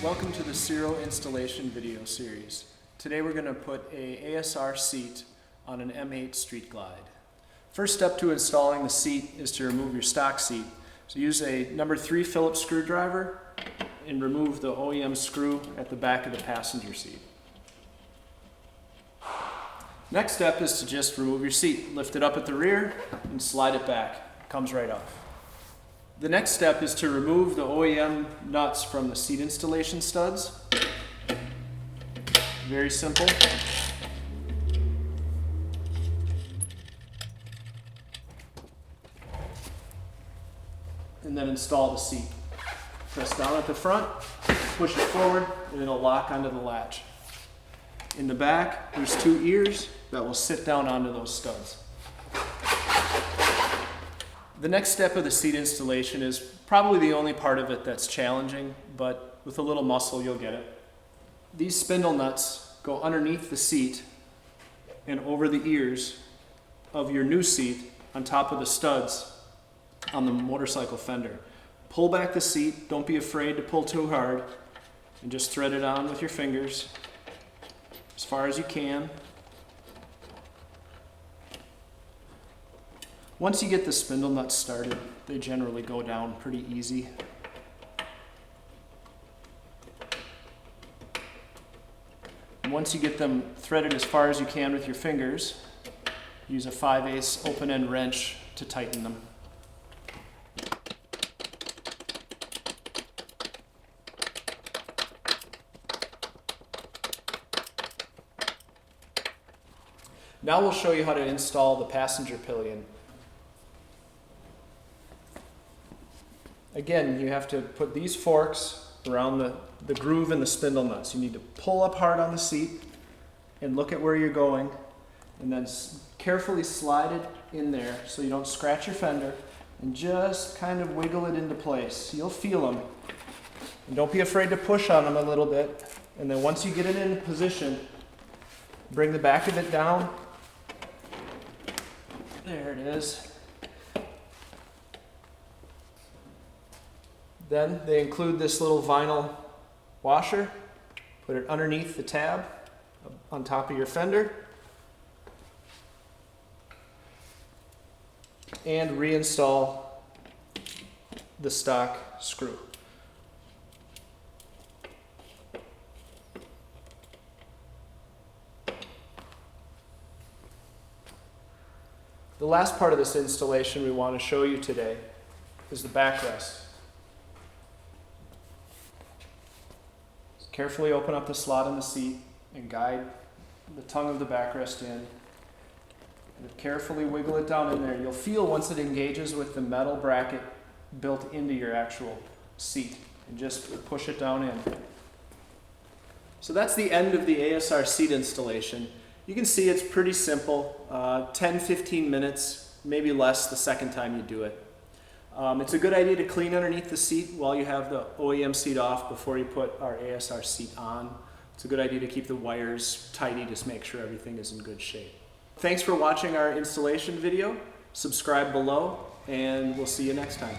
Welcome to the Ciro installation video series. Today we're going to put a ASR seat on an M8 Street Glide. First step to installing the seat is to remove your stock seat. So use a number 3 Phillips screwdriver and remove the OEM screw at the back of the passenger seat. Next step is to just remove your seat. Lift it up at the rear and slide it back. It comes right off. The next step is to remove the OEM nuts from the seat installation studs. Very simple. And then install the seat. Press down at the front, push it forward, and it'll lock onto the latch. In the back, there's 2 ears that will sit down onto those studs. The next step of the seat installation is probably the only part of it that's challenging, but with a little muscle you'll get it. These spindle nuts go underneath the seat and over the ears of your new seat on top of the studs on the motorcycle fender. Pull back the seat, don't be afraid to pull too hard, and just thread it on with your fingers as far as you can. Once you get the spindle nuts started, they generally go down pretty easy. And once you get them threaded as far as you can with your fingers, use a 5/8 open-end wrench to tighten them. Now we'll show you how to install the passenger pillion. Again, you have to put these forks around the groove in the spindle nuts. You need to pull up hard on the seat and look at where you're going, and then carefully slide it in there so you don't scratch your fender, and just kind of wiggle it into place. You'll feel them. And don't be afraid to push on them a little bit. And then once you get it in position, bring the back of it down. There it is. Then they include this little vinyl washer. Put it underneath the tab on top of your fender. And reinstall the stock screw. The last part of this installation we want to show you today is the backrest. Carefully open up the slot in the seat and guide the tongue of the backrest in. And carefully wiggle it down in there. You'll feel once it engages with the metal bracket built into your actual seat. And just push it down in. So that's the end of the ASR seat installation. You can see it's pretty simple. 10-15 minutes, maybe less the second time you do it. It's a good idea to clean underneath the seat while you have the OEM seat off before you put our ASR seat on. It's a good idea to keep the wires tidy, just make sure everything is in good shape. Thanks for watching our installation video. Subscribe below, and we'll see you next time.